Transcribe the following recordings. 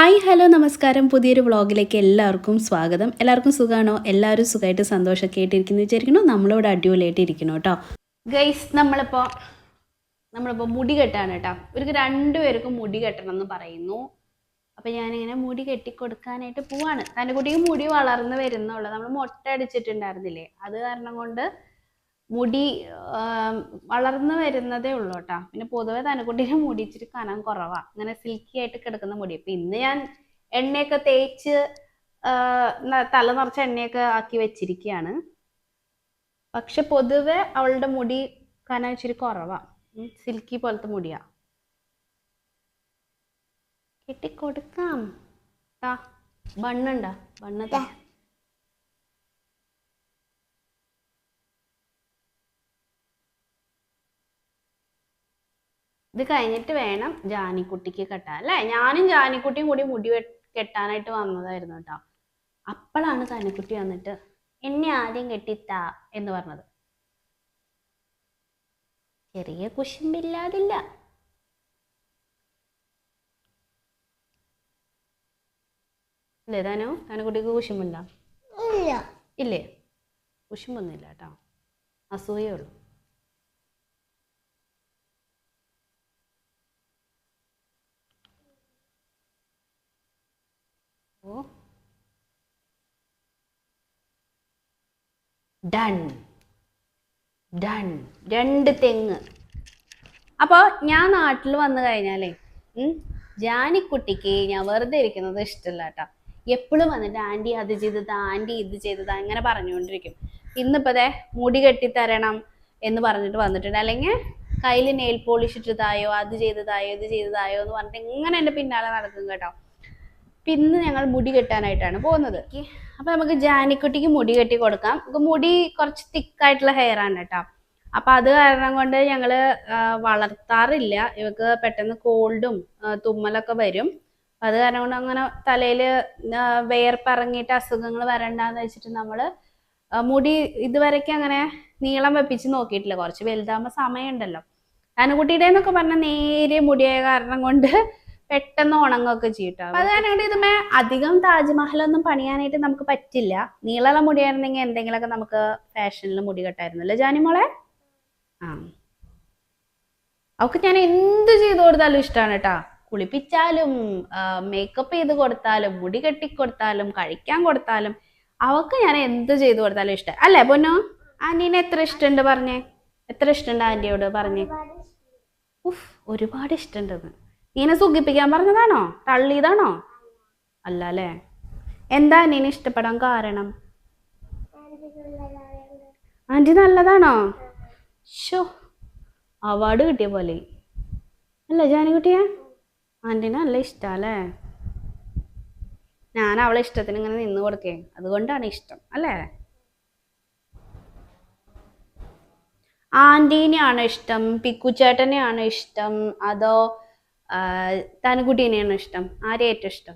Hi hello നമസ്കാരം. പുതിയൊരു വ്ളോഗിലേക്ക് എല്ലാവർക്കും സ്വാഗതം. എല്ലാവർക്കും സുഖമാണോ? എല്ലാവരും സുഖമായിട്ട് സന്തോഷമൊക്കെ ആയിട്ടിരിക്കുന്നു വിചാരിക്കുന്നു. നമ്മളിവിടെ അടിപൊളിയായിട്ട് ഇരിക്കുന്നു കേട്ടോ. ഗൈസ് നമ്മളിപ്പോൾ മുടി കെട്ടാണ് കേട്ടോ. ഇവർക്ക് രണ്ടുപേർക്കും മുടി കെട്ടണം എന്ന് പറയുന്നു. അപ്പം ഞാനിങ്ങനെ മുടി കെട്ടിക്കൊടുക്കാനായിട്ട് പോവാണ്. തൻ്റെ കുട്ടിക്ക് മുടി വളർന്ന് വരുന്നുള്ളൂ. നമ്മൾ മൊട്ട അടിച്ചിട്ടുണ്ടായിരുന്നില്ലേ, അത് കാരണം കൊണ്ട് മുടി വളർന്നു വരുന്നതേ ഉള്ളൂ കേട്ടോ. പിന്നെ പൊതുവെ തനക്കുട്ടീൻ്റെ മുടി ഇച്ചിരി കനം കുറവാണ്, ഇങ്ങനെ സിൽക്കി ആയിട്ട് കിടക്കുന്ന മുടി. അപ്പം ഇന്ന് ഞാൻ എണ്ണയൊക്കെ തേച്ച് തല നിറച്ച എണ്ണയൊക്കെ ആക്കി വെച്ചിരിക്കുകയാണ്. പക്ഷെ പൊതുവെ അവളുടെ മുടി കനം ഇച്ചിരി കുറവാണ്, സിൽക്കി പോലത്തെ മുടിയാ. കെട്ടിക്കൊടുക്കാം. ബണ്ണുണ്ടോ? ബണ്ണ ഇത് കഴിഞ്ഞിട്ട് വേണം ജാനിക്കുട്ടിക്ക് കെട്ടാൻ അല്ലേ. ഞാനും ജാനിക്കുട്ടിയും കൂടി മുടി കെട്ടാനായിട്ട് വന്നതായിരുന്നു കേട്ടോ. അപ്പോഴാണ് ജാനിക്കുട്ടി വന്നിട്ട് എന്നെ ആദ്യം കെട്ടിത്താ എന്ന് പറഞ്ഞത്. ചെറിയ കുശുമ്പില്ലാതില്ല. അല്ലേ താനോ? ജാനിക്കുട്ടിക്ക് കുശുമ്പുണ്ടോ? ഇല്ലേ, കുശുമ്പൊന്നുമില്ല കേട്ടോ, അസൂയേ ഉള്ളൂ. Done done. 2 തെങ്ങ്. അപ്പോൾ ഞാൻ നാട്ടിൽ വന്നു കഴിഞ്ഞാലേ ജാനിക്കുട്ടിക്ക് ഞാൻ വെറുതെ ഇരിക്കുന്നത് ഇഷ്ടമല്ല കേട്ടോ. എപ്പോഴും വന്നിട്ട് ആൻറ്റി അത് ചെയ്തതാ, ആൻറ്റി ഇത് ചെയ്തതാ ഇങ്ങനെ പറഞ്ഞുകൊണ്ടിരിക്കും. ഇന്നിപ്പോൾ അതെ മുടി കെട്ടിത്തരണം എന്ന് പറഞ്ഞിട്ട് വന്നിട്ടുണ്ട്. അല്ലെങ്കിൽ കയ്യിൽ നെയിൽ പോളിഷ് ഇട്ടതായോ, അത് ചെയ്തതായോ, ഇത് ചെയ്തതായോ എന്ന് പറഞ്ഞിട്ട് ഇങ്ങനെ എൻ്റെ പിന്നാലെ നടക്കും കേട്ടോ. പിന്നെ ഞങ്ങൾ മുടി കെട്ടാനായിട്ടാണ് പോകുന്നത്. അപ്പൊ നമുക്ക് ജാനിക്കുട്ടിക്ക് മുടി കെട്ടി കൊടുക്കാം. മുടി കുറച്ച് തിക്കായിട്ടുള്ള ഹെയർ ആണ് കേട്ടോ. അപ്പൊ അത് കാരണം കൊണ്ട് ഞങ്ങള് വളർത്താറില്ല. ഇവക്ക് പെട്ടെന്ന് കോൾഡും തുമ്മലൊക്കെ വരും. അത് കാരണം കൊണ്ട് അങ്ങനെ തലയില് വേർപ്പിറങ്ങിയിട്ട് അസുഖങ്ങൾ വരണ്ടെന്ന് വെച്ചിട്ട് നമ്മള് മുടി ഇതുവരെയ്ക്ക് അങ്ങനെ നീളം വെപ്പിച്ച് നോക്കിയിട്ടില്ല. കുറച്ച് വലുതാകുമ്പോൾ സമയമുണ്ടല്ലോ. ജാനിക്കുട്ടിയുടെ എന്നൊക്കെ പറഞ്ഞാൽ നേരിയ മുടിയായ കാരണം കൊണ്ട് പെട്ടെന്ന് ഉണങ്ങൊക്കെ ചെയ്യട്ടോ. അത് കാരണം ഇതുമേ അധികം താജ്മഹലൊന്നും പണിയാനായിട്ട് നമുക്ക് പറ്റില്ല. നീളമുള്ള മുടിയായിരുന്നെങ്കിൽ എന്തെങ്കിലുമൊക്കെ നമുക്ക് ഫാഷനിൽ മുടി കെട്ടായിരുന്നല്ലോ ജാനിമോളെ. അവൾക്ക് ഞാൻ എന്ത് ചെയ്തു കൊടുത്താലും ഇഷ്ടമാണ് കേട്ടാ. കുളിപ്പിച്ചാലും മേക്കപ്പ് ചെയ്ത് കൊടുത്താലും മുടി കെട്ടിക്കൊടുത്താലും കഴിക്കാൻ കൊടുത്താലും അവൾക്ക് ഞാൻ എന്ത് ചെയ്തു കൊടുത്താലും ഇഷ്ടം അല്ലേ പൊന്നോ? ആന്റീനെ എത്ര ഇഷ്ടമുണ്ട് പറഞ്ഞേ? എത്ര ഇഷ്ടമുണ്ട് ആന്റിയോട് പറഞ്ഞേ? ഒരുപാട് ഇഷ്ടമുണ്ടെന്ന്. നീനെ സുഖിപ്പിക്കാൻ പറഞ്ഞതാണോ? തള്ളിയതാണോ? അല്ല അല്ലേ. എന്താ നീനെ ഇഷ്ടപ്പെടാൻ കാരണം? ആന്റി നല്ലതാണോ? ഷോ, അവാർഡ് കിട്ടിയ പോലെ അല്ല ജാനിക്കുട്ടിയെ. ആന്റിനെ നല്ല ഇഷ്ടല്ലേ. ഞാൻ അവളെ ഇഷ്ടത്തിന് ഇങ്ങനെ നിന്ന് കൊടുക്കേ, അതുകൊണ്ടാണ് ഇഷ്ടം അല്ലേ. ആന്റീനെയാണോ ഇഷ്ടം, പിക്കുച്ചേട്ടനെയാണോ ഇഷ്ടം, അതോ തനുകുട്ടീനെയാണോ ഇഷ്ടം? ആരെയും ഏറ്റവും ഇഷ്ടം?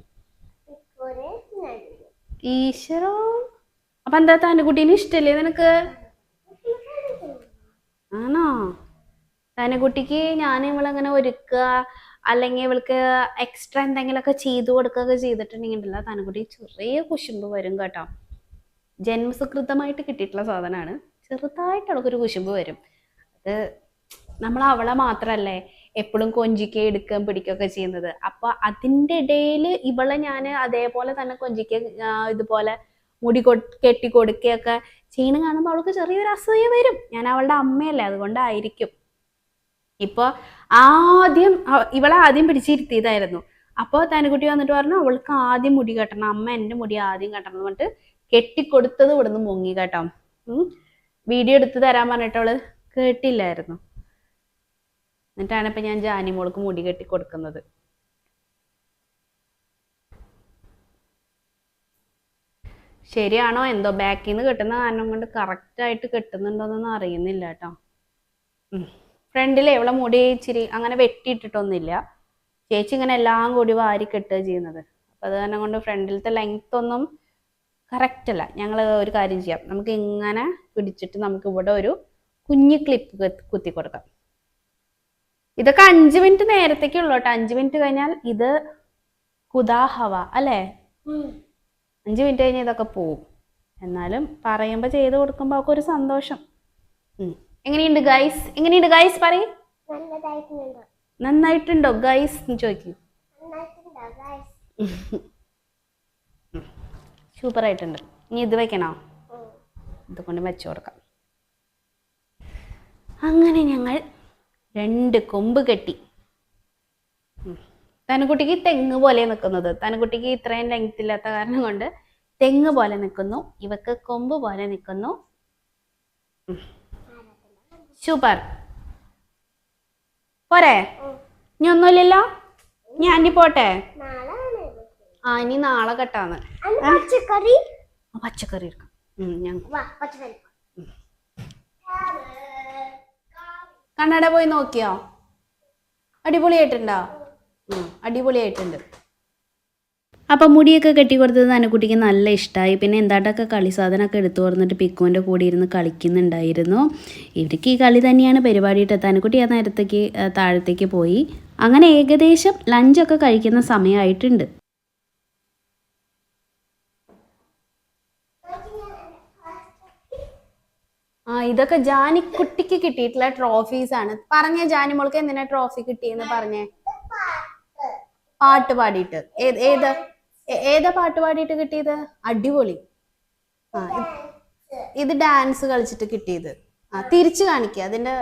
ഈശ്വരോ, അപ്പൊ എന്താ തനുകുട്ടീനെ ഇഷ്ടല്ലേ നിനക്ക്? ആണോ? തനുകുട്ടിക്ക് ഞാൻ ഇവളങ്ങനെ ഒരുക്കുക അല്ലെങ്കിൽ ഇവൾക്ക് എക്സ്ട്രാ എന്തെങ്കിലുമൊക്കെ ചെയ്തു കൊടുക്കുകയൊക്കെ ചെയ്തിട്ടുണ്ടെങ്കിലല്ല തനുകുട്ടി ചെറിയ കുശുമ്പ് വരും കേട്ടോ. ജന്മസുകൃതമായിട്ട് കിട്ടിയിട്ടുള്ള സാധനമാണ്. ചെറുതായിട്ട് അവൾക്കൊരു കുശുമ്പ് വരും. അത് നമ്മൾ അവളെ മാത്രല്ലേ എപ്പോഴും കൊഞ്ചിക്കുക എടുക്കുകയും പിടിക്കുകയൊക്കെ ചെയ്യുന്നത്. അപ്പൊ അതിൻ്റെ ഇടയിൽ ഇവളെ ഞാൻ അതേപോലെ തന്നെ ഇതുപോലെ മുടി കെട്ടി കൊടുക്കുകയൊക്കെ ചെയ്യണ കാണുമ്പോൾ അവൾക്ക് ചെറിയൊരു അസൂയ വരും. ഞാൻ അവളുടെ അമ്മയല്ലേ, അതുകൊണ്ടായിരിക്കും. ഇപ്പൊ ഇവളെ ആദ്യം പിടിച്ചിരുത്തിയതായിരുന്നു. അപ്പോൾ തനുകുട്ടി വന്നിട്ട് പറഞ്ഞു അവൾക്ക് ആദ്യം മുടി കെട്ടണം, അമ്മ എൻ്റെ മുടി ആദ്യം കെട്ടണം എന്ന് പറഞ്ഞിട്ട് കെട്ടിക്കൊടുത്തത് ഇവിടുന്ന് മുങ്ങി കേട്ടോ. വീഡിയോ എടുത്ത് തരാൻ പറഞ്ഞിട്ട് അവള് കേട്ടില്ലായിരുന്നു. എന്നിട്ടാണ് ഇപ്പൊ ഞാൻ ജാനിമോൾക്ക് മുടി കെട്ടി കൊടുക്കുന്നത്. ശരിയാണോ എന്തോ, ബാക്കിൽ നിന്ന് കെട്ടുന്ന കാരണം കൊണ്ട് കറക്റ്റായിട്ട് കെട്ടുന്നുണ്ടോന്നൊന്നും അറിയുന്നില്ല കേട്ടോ. ഫ്രണ്ടിലെ ഇവളെ മുടി ഇച്ചിരി അങ്ങനെ വെട്ടിയിട്ടിട്ടൊന്നുമില്ല. ചേച്ചി ഇങ്ങനെ എല്ലാം കൂടി വാരി കെട്ടുക ചെയ്യുന്നത്. അപ്പം അത് കാരണം കൊണ്ട് ഫ്രണ്ടിലത്തെ ലെങ്ത് ഒന്നും കറക്റ്റ് അല്ല. ഞങ്ങൾ ഒരു കാര്യം ചെയ്യാം, നമുക്ക് ഇങ്ങനെ പിടിച്ചിട്ട് നമുക്ക് ഇവിടെ ഒരു കുഞ്ഞു ക്ലിപ്പ് കുത്തി കൊടുക്കാം. ഇതൊക്കെ 5 മിനിറ്റ് നേരത്തേക്കുള്ളൂ കേട്ടോ. 5 മിനിറ്റ് കഴിഞ്ഞാൽ ഇത് കുദാഹവ അല്ലേ? 5 മിനിറ്റ് കഴിഞ്ഞ് ഇതൊക്കെ പോവും. എന്നാലും പറയുമ്പോൾ ചെയ്ത് കൊടുക്കുമ്പോൾ അവർക്ക് ഒരു സന്തോഷം. എങ്ങനെയുണ്ട് ഗൈസ്? എങ്ങനെയുണ്ട് ഗൈസ്? പറയ്. നന്നായിട്ടുണ്ടോ ഗൈസ് എന്ന് ചോദിക്കും. സൂപ്പർ ആയിട്ടുണ്ട്. ഇനി ഇത് വെക്കണോ? ഇതുകൊണ്ട് വെച്ചു കൊടുക്കാം. അങ്ങനെ ഞങ്ങൾ 2 കൊമ്പ് കെട്ടി. തനുകുട്ടിക്ക് തെങ്ങ് പോലെ നിൽക്കുന്നത്. തനുകുട്ടിക്ക് ഇത്രയും ലെങ്ത് ഇല്ലാത്ത കാരണം കൊണ്ട് തെങ്ങ് പോലെ നിൽക്കുന്നു. ഇവക്ക് കൊമ്പ് പോലെ നിൽക്കുന്നു. സൂപ്പർ. പോരെ? ഇനി ഒന്നുമില്ലല്ലോ? ഇനി ആന്റി പോട്ടെ? ഇനി നാളെ കെട്ടാന്ന്. പച്ചക്കറി എടുക്കാം. കണ്ണട പോയി നോക്കിയോ? അടിപൊളിയായിട്ടുണ്ടോ? അടിപൊളിയായിട്ടുണ്ട്. അപ്പം മുടിയൊക്കെ കെട്ടി കൊടുത്തത് തനുക്കുട്ടിക്ക് നല്ല ഇഷ്ടമായി. പിന്നെ എന്താണ്ടൊക്കെ കളി സാധനമൊക്കെ എടുത്തു കൊടുത്തിട്ട് പിക്കുവിൻ്റെ കൂടെ ഇരുന്ന് കളിക്കുന്നുണ്ടായിരുന്നു. ഇവർക്ക് ഈ കളി തന്നെയാണ് പരിപാടിയിട്ട്. തനുക്കുട്ടി ആ നേരത്തേക്ക് താഴത്തേക്ക് പോയി. അങ്ങനെ ഏകദേശം ലഞ്ചൊക്കെ കഴിക്കുന്ന സമയമായിട്ടുണ്ട്. ഇതൊക്കെ ജാനിക്കുട്ടിക്ക് കിട്ടിയിട്ടുള്ള ട്രോഫീസ് ആണ്. പറഞ്ഞേ ജാനിമോൾക്ക് എന്തിനാ ട്രോഫി കിട്ടിയെന്ന് പറഞ്ഞേ. പാട്ട് പാടിയിട്ട്. ഏതാ പാട്ട് പാടിയിട്ട് കിട്ടിയത്? അടിപൊളി. ഇത് ഡാൻസ് കളിച്ചിട്ട് കിട്ടിയത്. തിരിച്ചു കാണിക്കുക. അതിന്റെ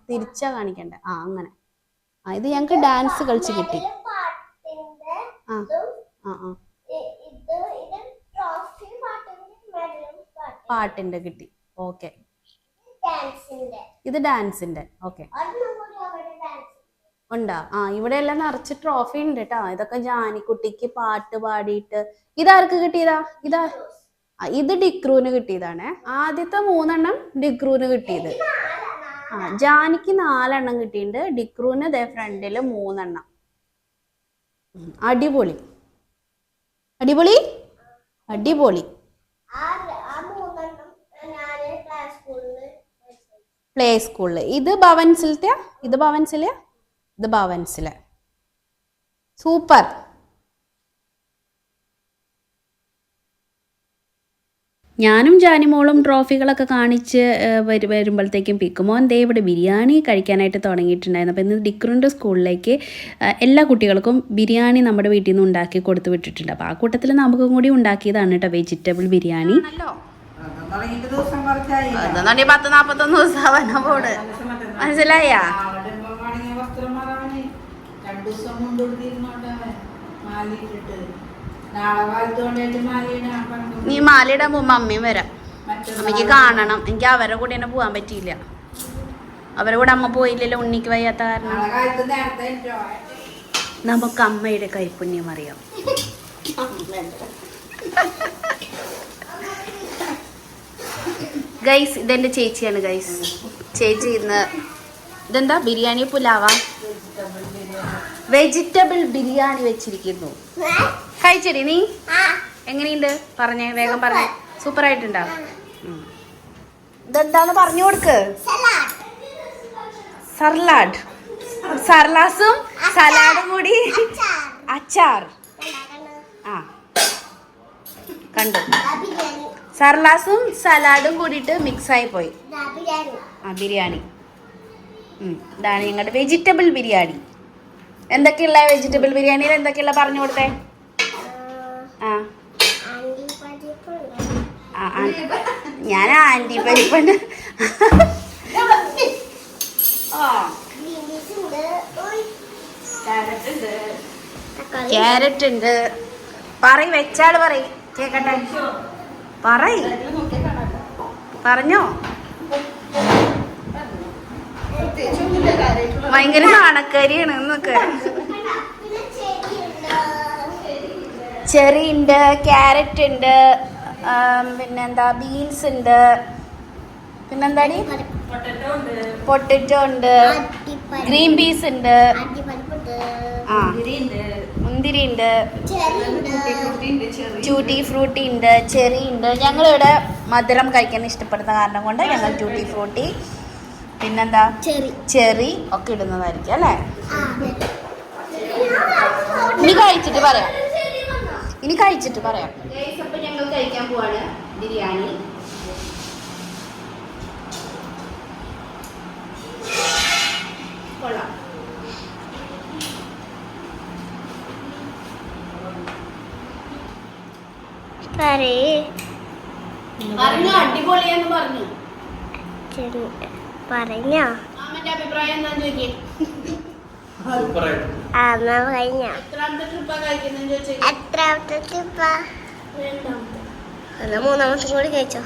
തിരിച്ചാ കാണിക്കണ്ടേ? അങ്ങനെ. ഇത് ഞങ്ങക്ക് ഡാൻസ് കളിച്ച് കിട്ടി. പാട്ടിന്റെ കിട്ടി. ഓക്കെ. ഇത് ഡാൻസിന്റെ. ഓക്കെ. ഉണ്ടാ? ഇവിടെ എല്ലാം നിറച്ച് ട്രോഫി ഉണ്ട് കേട്ടോ. ഇതൊക്കെ ജാനിക്കുട്ടിക്ക് പാട്ട് പാടിയിട്ട്. ഇതാർക്ക് കിട്ടിയതാ? ഇത് ഡിക്രൂന് കിട്ടിയതാണ്. ആദ്യത്തെ 3 ഡിക്രൂന് കിട്ടിയത്. ജാനിക്ക് 4 കിട്ടിയിട്ടുണ്ട്. ഡിക്രൂന് ദേ ഫ്രണ്ടില് 3. അടിപൊളി അടിപൊളി അടിപൊളി. പ്ലേ സ്കൂളില്. ഇത് ഭവൻസിലത്തെ? ഇത് ഭവൻസിലെ. സൂപ്പർ. ഞാനും ജാനിമോളും ട്രോഫികളൊക്കെ കാണിച്ച് വരുമ്പോഴത്തേക്കും പിക്കുമോൻ ദേ ഇവിടെ ബിരിയാണി കഴിക്കാനായിട്ട് തുടങ്ങിയിട്ടുണ്ടായിരുന്നു. അപ്പോൾ ഇന്ന് ഡിക്രുൻ്റെ സ്കൂളിലേക്ക് എല്ലാ കുട്ടികൾക്കും ബിരിയാണി നമ്മുടെ വീട്ടിൽ നിന്ന് ഉണ്ടാക്കി കൊടുത്തു വിട്ടിട്ടുണ്ട്. അപ്പോൾ ആ കൂട്ടത്തിൽ നമുക്കും കൂടി ഉണ്ടാക്കിയതാണ് കേട്ടോ വെജിറ്റബിൾ ബിരിയാണി. 10-41 ദിവസം പോട്. മനസ്സിലായ? നീ മാലയിടാൻ പോകുമ്പോ അമ്മയും വരാം. അമ്മയ്ക്ക് കാണണം. എനിക്ക് അവരുടെ കൂടെ തന്നെ പോകാൻ പറ്റിയില്ല. അവരുടെ കൂടെ അമ്മ പോയില്ലല്ലോ ഉണ്ണിക്ക് വയ്യാത്ത കാരണം. നമുക്ക് അമ്മയുടെ കൈപ്പുണ്യം അറിയാം. ഗൈസ് ഇതെന്റെ ചേച്ചിയാണ് ഗൈസ്. ചേച്ചി ഇന്ന് ഇതെന്താ ബിരിയാണി പുലാവ? വെജിറ്റബിൾ ബിരിയാണി വെച്ചിരിക്കുന്നു. കഴിച്ചടി നീ? എങ്ങനെയുണ്ട് പറഞ്ഞേ, വേഗം പറഞ്ഞേ. സൂപ്പർ ആയിട്ടുണ്ടോ? ഇതെന്താന്ന് പറഞ്ഞു കൊടുക്ക്. സർലാഡ്. സർലാസും സലാഡും കൂടി അച്ചാർ. കണ്ടു. സർലാസും സലാഡും കൂടിയിട്ട് മിക്സായി പോയി. ബിരിയാണി. ഇതാണ് ഞങ്ങളുടെ വെജിറ്റബിൾ ബിരിയാണി. എന്തൊക്കെയുള്ള വെജിറ്റബിൾ ബിരിയാണിയിൽ എന്തൊക്കെയുള്ള പറഞ്ഞു കൊടുത്തേ. ഞാൻ ആന്റി പരിപ്പുണ്ട്. ക്യാരറ്റ് ഉണ്ട്. പറയ്, വെച്ചാട് പറയ്, കേക്കട്ടെ. പറയ്, പറഞ്ഞോ. ഭയങ്കര നാണക്കാരിയാണ് എന്നൊക്കെ. ചെറി ഉണ്ട്, ക്യാരറ്റ് ഉണ്ട്, പിന്നെന്താ ബീൻസ് ഉണ്ട്, പിന്നെന്താടി പൊട്ടറ്റോ ഉണ്ട്, ഗ്രീൻ പീസ് ഉണ്ട്, മുന്തിരി ഉണ്ട്, ട്യൂട്ടി ഫ്രൂട്ടി ഉണ്ട്, ചെറി ഉണ്ട്. ഞങ്ങളിവിടെ മധുരം കഴിക്കാൻ ഇഷ്ടപ്പെടുന്ന കാരണം കൊണ്ട് ഞങ്ങൾ ട്യൂട്ടി ഫ്രൂട്ടി പിന്നെന്താ ചെറി ഒക്കെ ഇടുന്നതായിരിക്കും അല്ലേ. ഇനി കഴിച്ചിട്ട് പറയാം. ഇനി കഴിച്ചിട്ട് പറയാം. അപ്പം ഞങ്ങൾ കഴിക്കാൻ പോവാണ് ബിരിയാണി. കൊള്ളാം. പറഞ്ഞു അടിപൊളിയാന്ന് പറഞ്ഞു. പറഞ്ഞോ മാമന്റെ അഭിപ്രായം എന്താന്ന് ചോദിക്കേ. എത്രാമത്തെ ട്രിപ്പാ? മൂന്നാമത്തെ കൂടി കഴിച്ചോ?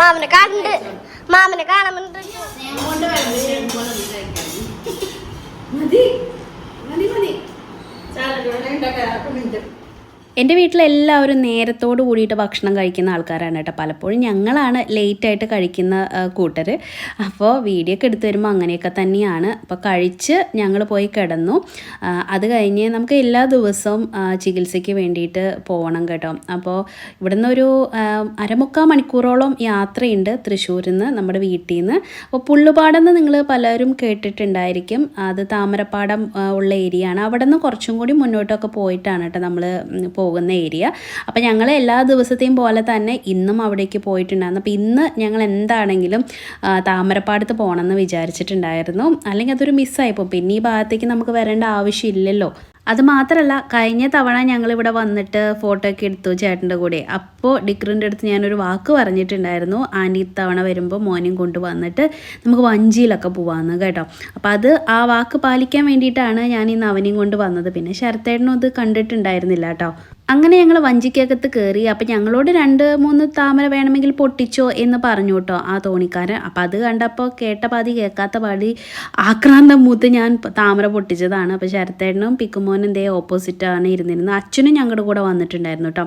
മാമനെ കാണുന്നുണ്ട്. എൻ്റെ വീട്ടിലെല്ലാവരും നേരത്തോട് കൂടിയിട്ട് ഭക്ഷണം കഴിക്കുന്ന ആൾക്കാരാണ് കേട്ടോ. പലപ്പോഴും ഞങ്ങളാണ് ലേറ്റായിട്ട് കഴിക്കുന്ന കൂട്ടർ. അപ്പോൾ വീഡിയോ ഒക്കെ എടുത്തു വരുമ്പോൾ അങ്ങനെയൊക്കെ തന്നെയാണ്. അപ്പോൾ കഴിച്ച് ഞങ്ങൾ പോയി കിടന്നു. അത് കഴിഞ്ഞ് നമുക്ക് എല്ലാ ദിവസവും ചികിത്സയ്ക്ക് വേണ്ടിയിട്ട് പോകണം കേട്ടോ. അപ്പോൾ ഇവിടുന്ന് ഒരു 1/4 മണിക്കൂറോളം യാത്രയുണ്ട് തൃശ്ശൂരിൽ നിന്ന്, നമ്മുടെ വീട്ടിൽ നിന്ന്. അപ്പോൾ പുള്ളുപാടെന്ന് നിങ്ങൾ പലരും കേട്ടിട്ടുണ്ടായിരിക്കും. അത് താമരപ്പാടം ഉള്ള ഏരിയ ആണ്. അവിടെ നിന്ന് കുറച്ചും കൂടി മുന്നോട്ടൊക്കെ പോയിട്ടാണ് കേട്ടോ നമ്മൾ പോകുന്ന ഏരിയ. അപ്പോൾ ഞങ്ങൾ എല്ലാ ദിവസത്തെയും പോലെ തന്നെ ഇന്നും അവിടേക്ക് പോയിട്ടുണ്ടായിരുന്നു. അപ്പോൾ ഇന്ന് ഞങ്ങൾ എന്താണെങ്കിലും താമരപ്പാടത്ത് പോകണമെന്ന് വിചാരിച്ചിട്ടുണ്ടായിരുന്നു. അല്ലെങ്കിൽ അതൊരു മിസ്സായിപ്പോൾ. പിന്നെ ഈ ഭാഗത്തേക്ക് നമുക്ക് വരേണ്ട ആവശ്യമില്ലല്ലോ. അത് മാത്രമല്ല, കഴിഞ്ഞ തവണ ഞങ്ങളിവിടെ വന്നിട്ട് ഫോട്ടോ ഒക്കെ എടുത്തു ചേട്ടൻ്റെ കൂടെ. അപ്പോൾ ഡിക്രിൻ്റെ അടുത്ത് ഞാനൊരു വാക്ക് പറഞ്ഞിട്ടുണ്ടായിരുന്നു, ആൻറ്റി ഇത്തവണ വരുമ്പോൾ മോനെയും കൊണ്ട് വന്നിട്ട് നമുക്ക് വഞ്ചിയിലൊക്കെ പോകാമെന്ന് കേട്ടോ. അപ്പോൾ അത് ആ വാക്ക് പാലിക്കാൻ വേണ്ടിയിട്ടാണ് ഞാൻ ഇന്ന് അവനെയും കൊണ്ട് വന്നത്. പിന്നെ ശരത്തേട്ടനും അത് കണ്ടിട്ടുണ്ടായിരുന്നില്ല കേട്ടോ. അങ്ങനെ ഞങ്ങൾ വഞ്ചിക്കകത്ത് കയറി. അപ്പം ഞങ്ങളോട് 2-3 താമര വേണമെങ്കിൽ പൊട്ടിച്ചോ എന്ന് പറഞ്ഞു കേട്ടോ ആ തോണിക്കാരൻ. അപ്പം അത് കണ്ടപ്പോൾ കേട്ട പാതി കേൾക്കാത്ത പാടി ആക്രാന്തം മൂത്ത് ഞാൻ താമര പൊട്ടിച്ചതാണ്. അപ്പോൾ ശരത്തേട്ടനും പിക്കുമോനും ദേ ഓപ്പോസിറ്റാണ് ഇരുന്നിരുന്നത്. അച്ഛനും ഞങ്ങളുടെ കൂടെ വന്നിട്ടുണ്ടായിരുന്നു കേട്ടോ.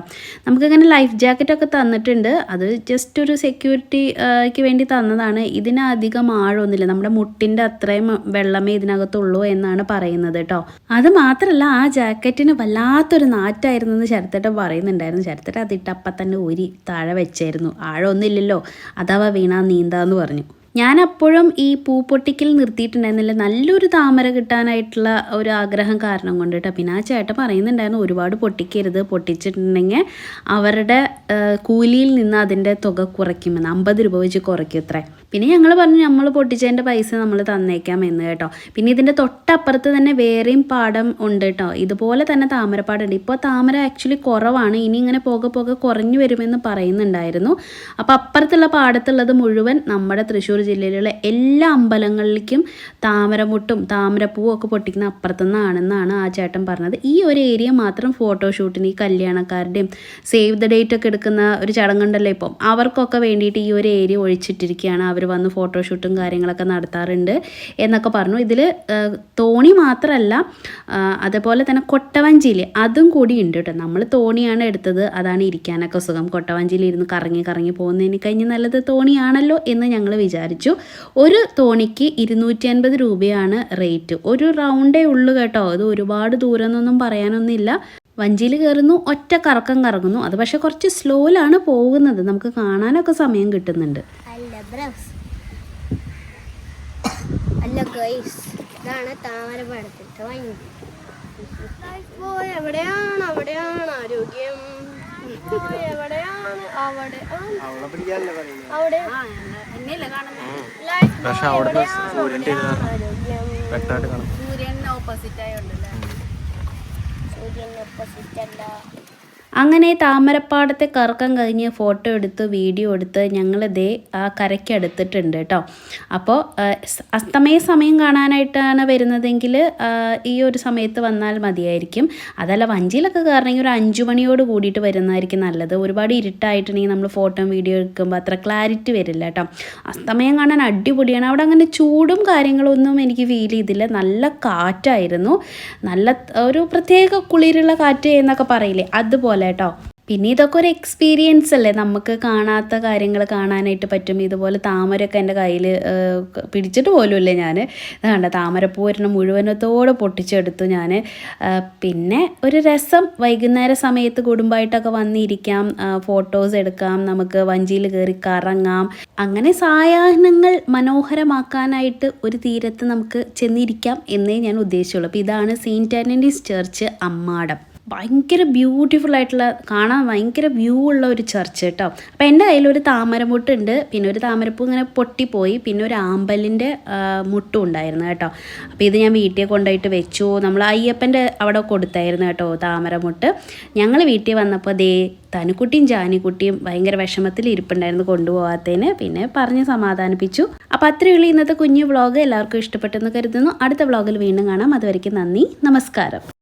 നമുക്കിങ്ങനെ ലൈഫ് ജാക്കറ്റൊക്കെ തന്നിട്ടുണ്ട്. അത് ജസ്റ്റ് ഒരു സെക്യൂരിറ്റിക്ക് വേണ്ടി തന്നതാണ്. ഇതിനധികം ആഴമൊന്നുമില്ല, നമ്മുടെ മുട്ടിൻ്റെ അത്രയും വെള്ളമേ ഇതിനകത്തുള്ളൂ എന്നാണ് പറയുന്നത് കേട്ടോ. അത് മാത്രമല്ല, ആ ജാക്കറ്റിന് വല്ലാത്തൊരു നാറ്റായിരുന്നു ശരത്തേട്ടൻ പറയുന്നുണ്ടായിരുന്നു. ശരത്തേട്ടൻ അതിട്ട് അപ്പം തന്നെ ഊരി താഴെ വെച്ചായിരുന്നു. ആഴമൊന്നുമില്ലല്ലോ, അഥവാ വീണാ നീന്താന്ന് പറഞ്ഞു. ഞാൻ അപ്പോഴും ഈ പൂപ്പൊട്ടിക്കൽ നിർത്തിയിട്ടുണ്ടായിരുന്നില്ല. നല്ലൊരു താമര കിട്ടാനായിട്ടുള്ള ഒരു ആഗ്രഹം കാരണം കൊണ്ട് കേട്ടോ. പിന്നെ ആ ചേട്ടൻ പറയുന്നുണ്ടായിരുന്നു, ഒരുപാട് പൊട്ടിക്കരുത്, പൊട്ടിച്ചിട്ടുണ്ടെങ്കിൽ അവരുടെ കൂലിയിൽ നിന്ന് അതിൻ്റെ തുക കുറയ്ക്കുമെന്ന്, 50 രൂപ വെച്ച് കുറയ്ക്കും അത്രേ. പിന്നെ ഞങ്ങൾ പറഞ്ഞു നമ്മൾ പൊട്ടിച്ചതിൻ്റെ പൈസ നമ്മൾ തന്നേക്കാം എന്ന് കേട്ടോ. പിന്നെ ഇതിൻ്റെ തൊട്ടപ്പുറത്ത് തന്നെ വേറെയും പാടം ഉണ്ട് കേട്ടോ. ഇതുപോലെ തന്നെ താമരപ്പാടുണ്ട്. ഇപ്പോൾ താമര ആക്ച്വലി കുറവാണ്, ഇനി ഇങ്ങനെ പോകെ കുറഞ്ഞു വരുമെന്ന് പറയുന്നുണ്ടായിരുന്നു. അപ്പോൾ അപ്പുറത്തുള്ള പാടത്തുള്ളത് മുഴുവൻ നമ്മുടെ തൃശ്ശൂർ ജില്ലയിലുള്ള എല്ലാ അമ്പലങ്ങളിലേക്കും താമരമുട്ടും താമരപ്പൂവും ഒക്കെ പൊട്ടിക്കുന്ന അപ്പുറത്തുനിന്നാണെന്നാണ് ആ ചേട്ടൻ പറഞ്ഞത്. ഈ ഒരു ഏരിയ മാത്രം ഫോട്ടോഷൂട്ടിന്, ഈ കല്യാണക്കാരുടെയും സേവ് ദ ഡേറ്റ് ഒക്കെ എടുക്കുന്ന ഒരു ചടങ്ങുണ്ടല്ലോ ഇപ്പം, അവർക്കൊക്കെ വേണ്ടിയിട്ട് ഈ ഒരു ഏരിയ ഒഴിച്ചിട്ടിരിക്കുകയാണ്. അവർ വന്ന് ഫോട്ടോഷൂട്ടും കാര്യങ്ങളൊക്കെ നടത്താറുണ്ട് എന്നൊക്കെ പറഞ്ഞു. ഇതിൽ തോണി മാത്രമല്ല, അതുപോലെ തന്നെ കൊട്ടവഞ്ചിയിൽ അതും കൂടി ഉണ്ട് കേട്ടോ. നമ്മൾ തോണിയാണ് എടുത്തത്, അതാണ് ഇരിക്കാനൊക്കെ സുഖം. കൊട്ടവഞ്ചിയിൽ ഇരുന്ന് കറങ്ങി പോകുന്നതിന് കഴിഞ്ഞ് നല്ലത് തോണിയാണല്ലോ എന്ന് ഞങ്ങൾ വിചാരിച്ചു. ഒരു തോണിക്ക് 250 രൂപയാണ് റേറ്റ്. ഒരു റൗണ്ടേ ഉള്ളൂ കേട്ടോ. അത് ഒരുപാട് ദൂരം എന്നൊന്നും പറയാനൊന്നുമില്ല. വഞ്ചിയിൽ കയറുന്നു, ഒറ്റ കറക്കം കറങ്ങുന്നു. അത് പക്ഷേ കുറച്ച് സ്ലോയിലാണ് പോകുന്നത്, നമുക്ക് കാണാനൊക്കെ സമയം കിട്ടുന്നുണ്ട്. അല്ല ഗൈസ്, ഇതാണ് താമരപ്പാടത്തെ വഞ്ചി. എവിടെയാണ് ആരോഗ്യം? എവിടെയാണ്? സൂര്യൻ ഓപ്പോസിറ്റ് ആയോണ്ടല്ലേ. സൂര്യൻ ഓപ്പോസിറ്റ് അല്ല. അങ്ങനെ താമരപ്പാടത്തെ കറക്കം കഴിഞ്ഞ് ഫോട്ടോ എടുത്ത് വീഡിയോ എടുത്ത് ഞങ്ങളിതേ ആ കരയ്ക്കടുത്തിട്ടുണ്ട് കേട്ടോ. അപ്പോൾ അസ്തമയ സമയം കാണാനായിട്ടാണ് വരുന്നതെങ്കിൽ ഈ ഒരു സമയത്ത് വന്നാൽ മതിയായിരിക്കും. അതല്ല, വഞ്ചിയിലൊക്കെ കയറണമെങ്കിൽ ഒരു 5 മണിയോട് കൂടിയിട്ട് വരുന്നതായിരിക്കും നല്ലത്. ഒരുപാട് ഇരുട്ടായിട്ടുണ്ടെങ്കിൽ നമ്മൾ ഫോട്ടോ വീഡിയോ എടുക്കുമ്പോൾ അത്ര ക്ലാരിറ്റി വരില്ല കേട്ടോ. അസ്തമയം കാണാൻ അടിപൊളിയാണ്. അവിടെ അങ്ങനെ ചൂടും കാര്യങ്ങളൊന്നും എനിക്ക് ഫീൽ ചെയ്തില്ല. നല്ല കാറ്റായിരുന്നു, നല്ല ഒരു പ്രത്യേക കുളിരുള്ള കാറ്റ് എന്നൊക്കെ പറയില്ലേ, അതുപോലെ കേട്ടോ. പിന്നെ ഇതൊക്കെ ഒരു എക്സ്പീരിയൻസ് അല്ലേ, നമുക്ക് കാണാത്ത കാര്യങ്ങൾ കാണാനായിട്ട് പറ്റും. ഇതുപോലെ താമരയൊക്കെ എൻ്റെ കയ്യിൽ പിടിച്ചിട്ട് പോലുമില്ലേ ഞാൻ. ഇതാണ്ട താമരപ്പൂ ഒരെണ്ണം മുഴുവനത്തോടെ പൊട്ടിച്ചെടുത്തു ഞാൻ. പിന്നെ ഒരു രസം, വൈകുന്നേര സമയത്ത് കുടുംബമായിട്ടൊക്കെ വന്നിരിക്കാം, ഫോട്ടോസ് എടുക്കാം, നമുക്ക് വഞ്ചിയിൽ കയറി കറങ്ങാം. അങ്ങനെ സായാഹ്നങ്ങൾ മനോഹരമാക്കാനായിട്ട് ഒരു തീരത്ത് നമുക്ക് ചെന്നിരിക്കാം എന്നേ ഞാൻ ഉദ്ദേശിച്ചുള്ളൂ. അപ്പോൾ ഇതാണ് സെയിൻറ്റ് ആൻ്റണീസ് ചർച്ച് അമ്മാടം. ഭയങ്കര ബ്യൂട്ടിഫുൾ ആയിട്ടുള്ള, കാണാൻ ഭയങ്കര വ്യൂ ഉള്ള ഒരു ചർച്ച് കേട്ടോ. അപ്പോൾ എൻ്റെ കയ്യിലൊരു താമരമുട്ടുണ്ട്, പിന്നെ ഒരു താമരപ്പൂ ഇങ്ങനെ പൊട്ടിപ്പോയി, പിന്നെ ഒരു ആമ്പലിൻ്റെ മുട്ടും ഉണ്ടായിരുന്നു കേട്ടോ. അപ്പോൾ ഇത് ഞാൻ വീട്ടിൽ കൊണ്ടുപോയിട്ട് വെച്ചു. നമ്മൾ അയ്യപ്പൻ്റെ അവിടെ കൊടുത്തായിരുന്നു കേട്ടോ താമരമുട്ട്. ഞങ്ങൾ വീട്ടിൽ വന്നപ്പോൾ ദേ തനുക്കുട്ടിയും ജാനിക്കുട്ടിയും ഭയങ്കര വിഷമത്തിൽ ഇരിപ്പുണ്ടായിരുന്നു കൊണ്ടുപോകാത്തതിന്. പിന്നെ പറഞ്ഞ് സമാധാനിപ്പിച്ചു. അപ്പോൾ അത്രയുള്ള ഇന്നത്തെ കുഞ്ഞു വ്ളോഗ് എല്ലാവർക്കും ഇഷ്ടപ്പെട്ടെന്ന് കരുതുന്നു. അടുത്ത വ്ളോഗിൽ വീണ്ടും കാണാം. അതുവരെയ്ക്കും നന്ദി, നമസ്കാരം.